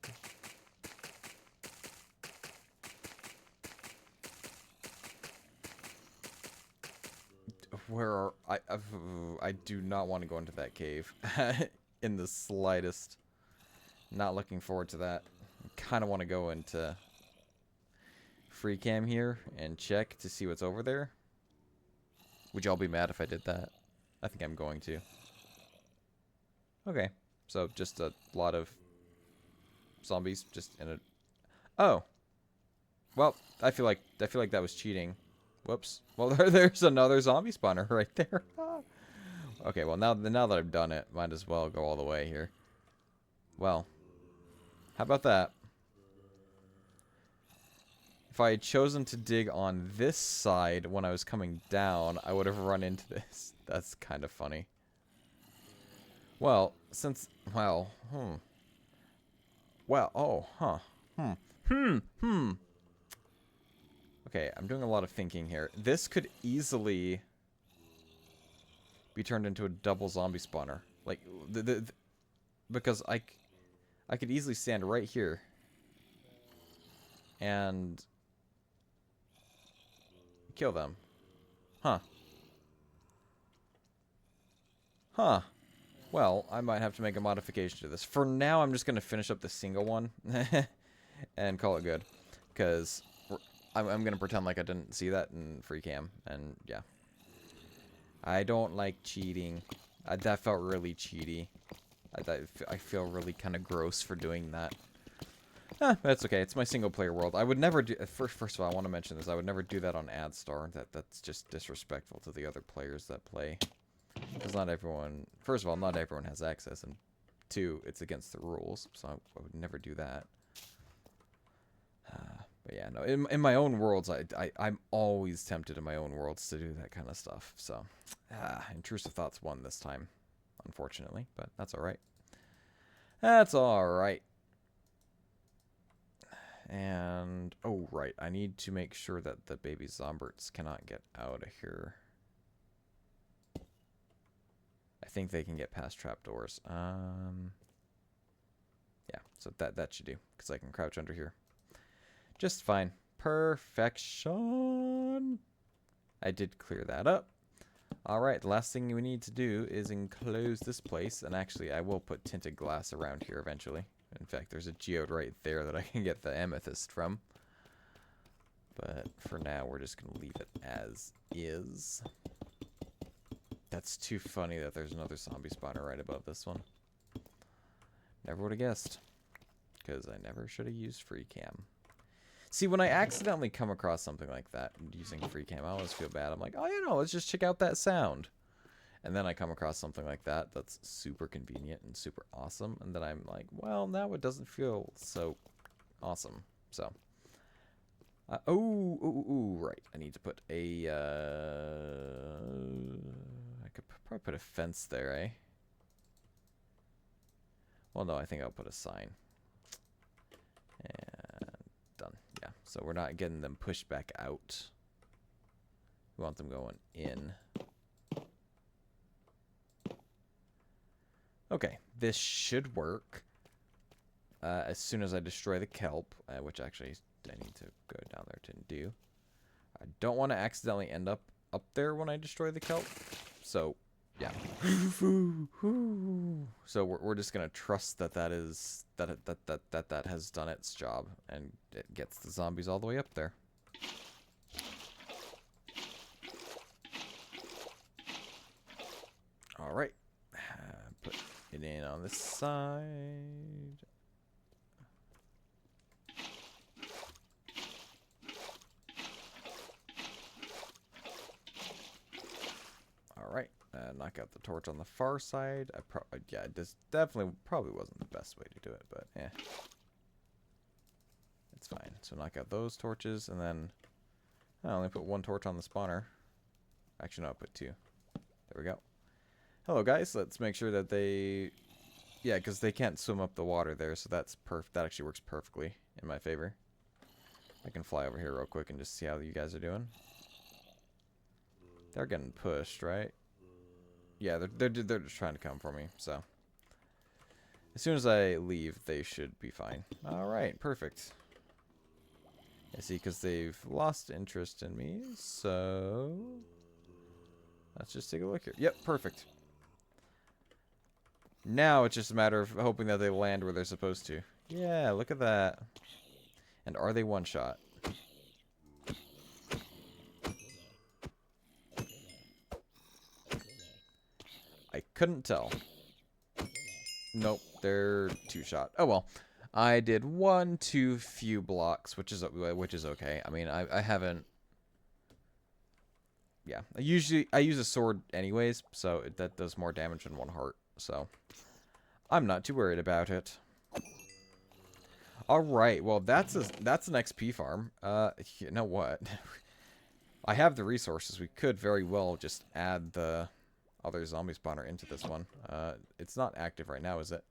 Where are I do not want to go into that cave in the slightest. Not looking forward to that. Kind of want to go into free cam here and check to see what's over there. Would y'all be mad if I did that? I think I'm going to. Okay. So just a lot of zombies just in a... Oh. Well, I feel like that was cheating. Whoops. Well, there's another zombie spawner right there. Okay, well, now that I've done it, might as well go all the way here. Well, how about that? If I had chosen to dig on this side when I was coming down, I would have run into this. That's kind of funny. Well, since... Well, Well, oh, huh. Okay, I'm doing a lot of thinking here. This could easily be turned into a double zombie spawner. Like, because I could easily stand right here and kill them. Huh. Huh. Well, I might have to make a modification to this. For now, I'm just going to finish up the single one and call it good. Because I'm going to pretend like I didn't see that in free cam. And, yeah. I don't like cheating. That felt really cheaty. I feel really kind of gross for doing that. That's okay. It's my single-player world. I would never do... First of all, I want to mention this. I would never do that on AdStar. That's just disrespectful to the other players that play. Because not everyone... First of all, not everyone has access. And two, it's against the rules. So I would never do that. But yeah, no. In my own worlds, I'm always tempted in my own worlds to do that kind of stuff. So, Intrusive Thoughts won this time. Unfortunately. But that's alright. That's alright. And... Oh, right. I need to make sure that the baby zomberts cannot get out of here. I think they can get past trapdoors. Yeah, so that should do. Because I can crouch under here. Just fine. Perfection. I did clear that up. Alright, the last thing we need to do is enclose this place. And actually, I will put tinted glass around here eventually. In fact, there's a geode right there that I can get the amethyst from. But for now, we're just going to leave it as is. That's too funny that there's another zombie spawner right above this one. Never would have guessed. Because I never should have used free cam. See, when I accidentally come across something like that using free cam, I always feel bad. I'm like, oh, you know, let's just check out that sound. And then I come across something like that that's super convenient and super awesome. And then I'm like, well, now it doesn't feel so awesome. So, right. I need to put a, I could probably put a fence there, eh? Well, no, I think I'll put a sign. And done. Yeah, so we're not getting them pushed back out. We want them going in. Okay, this should work as soon as I destroy the kelp, which actually I need to go down there to do. I don't want to accidentally end up there when I destroy the kelp. So, yeah. So we're just gonna trust that that has done its job and it gets the zombies all the way up there. All right, put it in on this side. All right, knock out the torch on the far side. Yeah, this definitely probably wasn't the best way to do it, but yeah, it's fine. So knock out those torches, and then I only put one torch on the spawner. Actually, no, I put two. There we go. Hello, guys. Let's make sure that they, yeah, because they can't swim up the water there, so that's perfect. That actually works perfectly in my favor. I can fly over here real quick and just see how you guys are doing. They're getting pushed, right? Yeah, they're just trying to come for me. So as soon as I leave, they should be fine. All right, perfect. I see, because they've lost interest in me. So let's just take a look here. Yep, perfect. Now it's just a matter of hoping that they land where they're supposed to. Yeah, look at that. And are they one shot? I couldn't tell. Nope, they're two shot. Oh well, I did one too few blocks, which is okay. I mean, I haven't. Yeah, I use a sword anyways, so that does more damage than one heart. So I'm not too worried about it. All right, well that's an XP farm. You know what? I have the resources. We could very well just add the other zombie spawner into this one. It's not active right now, is it?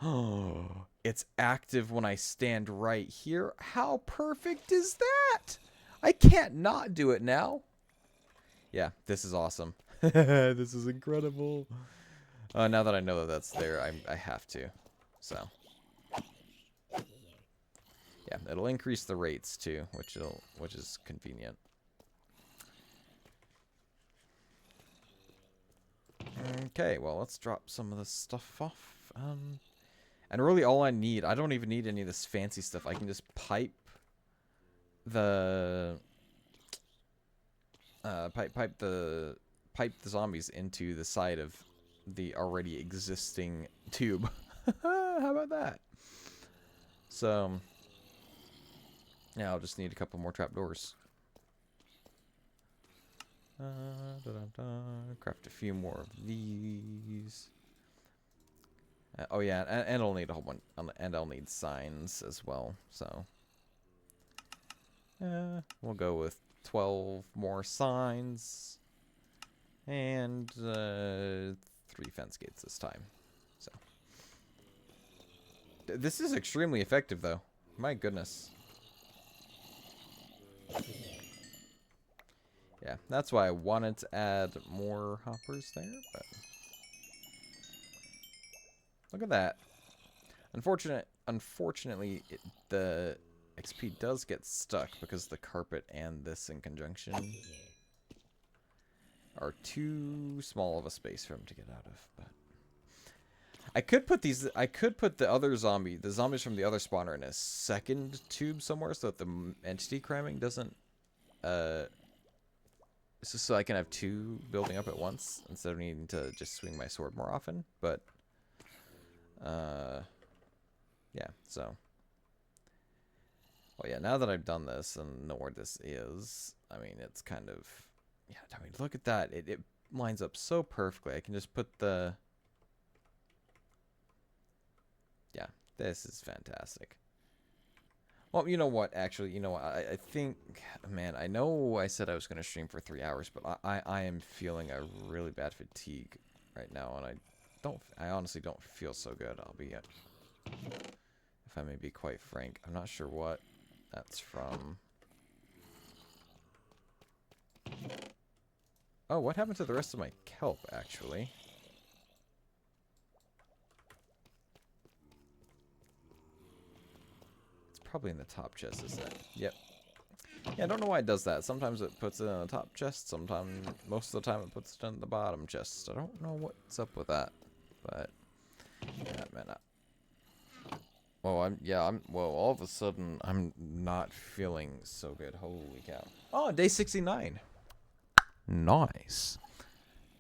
Oh, it's active when I stand right here. How perfect is that? I can't not do it now. Yeah, this is awesome. This is incredible. Now that I know that that's there, I have to. So, yeah, it'll increase the rates too, which is convenient. Okay, well, let's drop some of this stuff off. And really all I need, I don't even need any of this fancy stuff. I can just pipe the zombies into the side of the already existing tube. How about that? So yeah, I'll just need a couple more trapdoors. Craft a few more of these. Oh yeah, and I'll need a whole bunch, and I'll need signs as well. So we'll go with 12 more signs and 3 fence gates this time. So this is extremely effective, though. My goodness. Yeah, that's why I wanted to add more hoppers there, but look at that. Unfortunately, the XP does get stuck because the carpet and this in conjunction are too small of a space for him to get out of. But I could put the zombies from the other spawner in a second tube somewhere so that the entity cramming doesn't so I can have 2 building up at once instead of needing to just swing my sword more often. But yeah, so well, yeah, now that I've done this and know where this is, I mean, it's kind of, yeah, I mean, look at that. It lines up so perfectly. I can just put the, yeah, this is fantastic. Well, you know what, actually, you know what, I think, man, I know I said I was going to stream for 3 hours, but I am feeling a really bad fatigue right now, and I honestly don't feel so good, if I may be quite frank. I'm not sure what that's from. Oh, what happened to the rest of my kelp, actually? probably in the top chest, isn't it? Yep. Yeah, I don't know why it does that. Sometimes it puts it in the top chest. Sometimes, most of the time, it puts it in the bottom chest. I don't know what's up with that. But, yeah, man. Well, all of a sudden, I'm not feeling so good. Holy cow. Oh, day 69. Nice.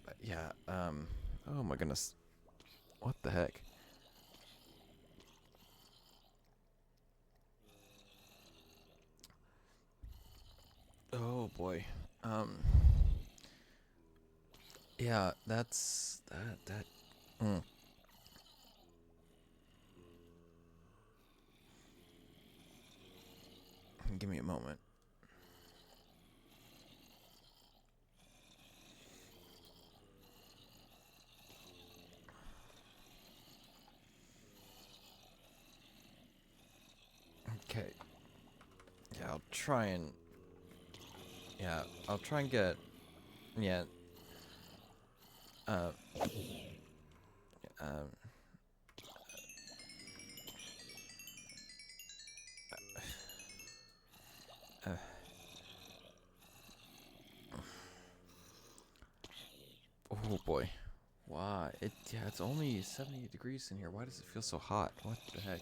But, yeah, oh my goodness. What the heck? Oh boy. Yeah, that's that. Mm. Give me a moment. Okay. Yeah, I'll try and. Yeah, I'll try and get. Yeah. Uh. Um. Uh, oh boy. Why? Yeah, it's only 70 degrees in here. Why does it feel so hot? What the heck?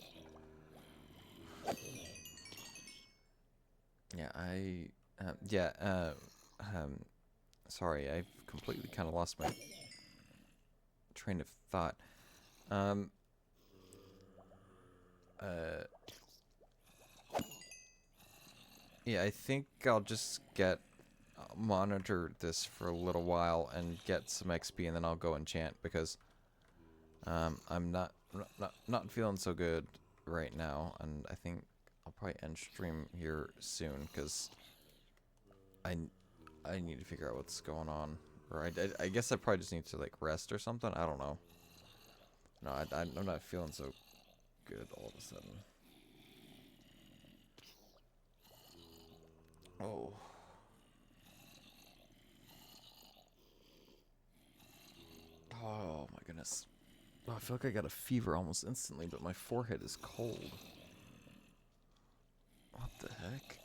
Yeah, yeah, sorry, I've completely kind of lost my train of thought. Um, uh, yeah, I think I'll just monitor this for a little while and get some XP, and then I'll go enchant because I'm not feeling so good right now, and I think I'll probably end stream here soon because I need to figure out what's going on. Or I guess I probably just need to like rest or something. I don't know. No, I'm not feeling so good all of a sudden. Oh. Oh my goodness. Oh, I feel like I got a fever almost instantly, but my forehead is cold. What the heck?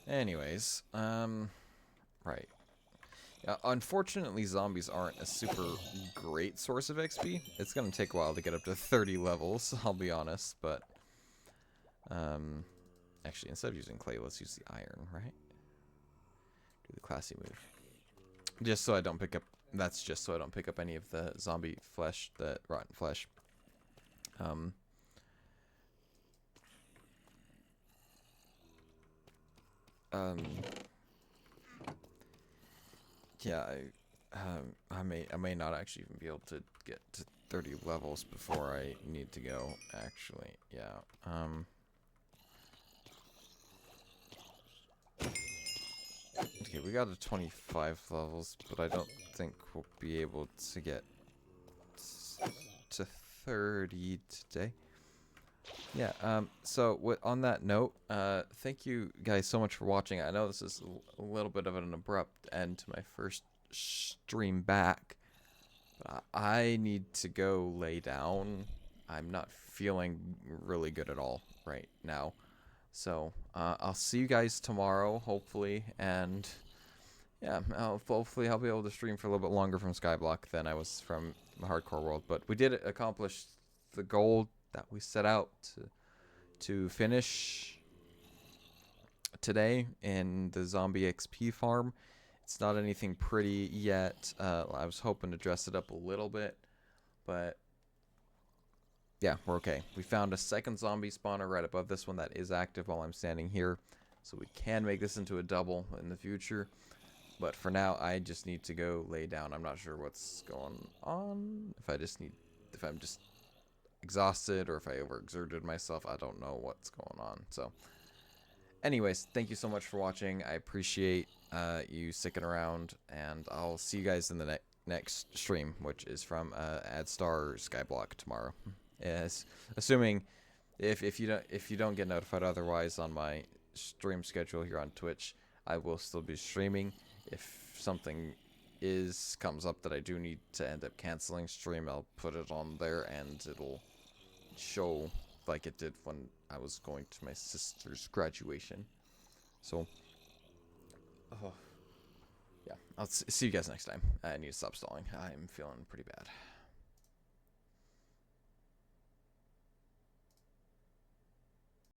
Anyways, right. Unfortunately, zombies aren't a super great source of XP. It's gonna take a while to get up to 30 levels, I'll be honest, but, actually, instead of using clay, let's use the iron, right? Do the classy move. Just so I don't pick up, that's just so I don't pick up any of the zombie flesh, the rotten flesh. Yeah, I may not actually even be able to get to 30 levels before I need to go, actually. Yeah, okay, we got to 25 levels, but I don't think we'll be able to get to 30 today. Yeah, so on that note, thank you guys so much for watching. I know this is a little bit of an abrupt end to my first stream back, but I need to go lay down. I'm not feeling really good at all right now. So, I'll see you guys tomorrow, hopefully, and yeah, hopefully I'll be able to stream for a little bit longer from Skyblock than I was from Hardcore World, but we did accomplish the goal that we set out to finish today in the zombie XP farm. It's not anything pretty yet. I was hoping to dress it up a little bit, but yeah, we're okay. We found a second zombie spawner right above this one that is active while I'm standing here, so we can make this into a double in the future. But for now, I just need to go lay down. I'm not sure what's going on. If I'm just exhausted or if I overexerted myself, I don't know what's going on. So anyways, thank you so much for watching. I appreciate you sticking around, and I'll see you guys in the next stream, which is from Adstar Skyblock tomorrow. Yes, assuming if you don't get notified otherwise on my stream schedule here on Twitch, I will still be streaming. if something comes up that I do need to end up canceling stream, I'll put it on there and it'll show like it did when I was going to my sister's graduation. So, yeah, I'll see you guys next time. I need to stop stalling. I'm feeling pretty bad.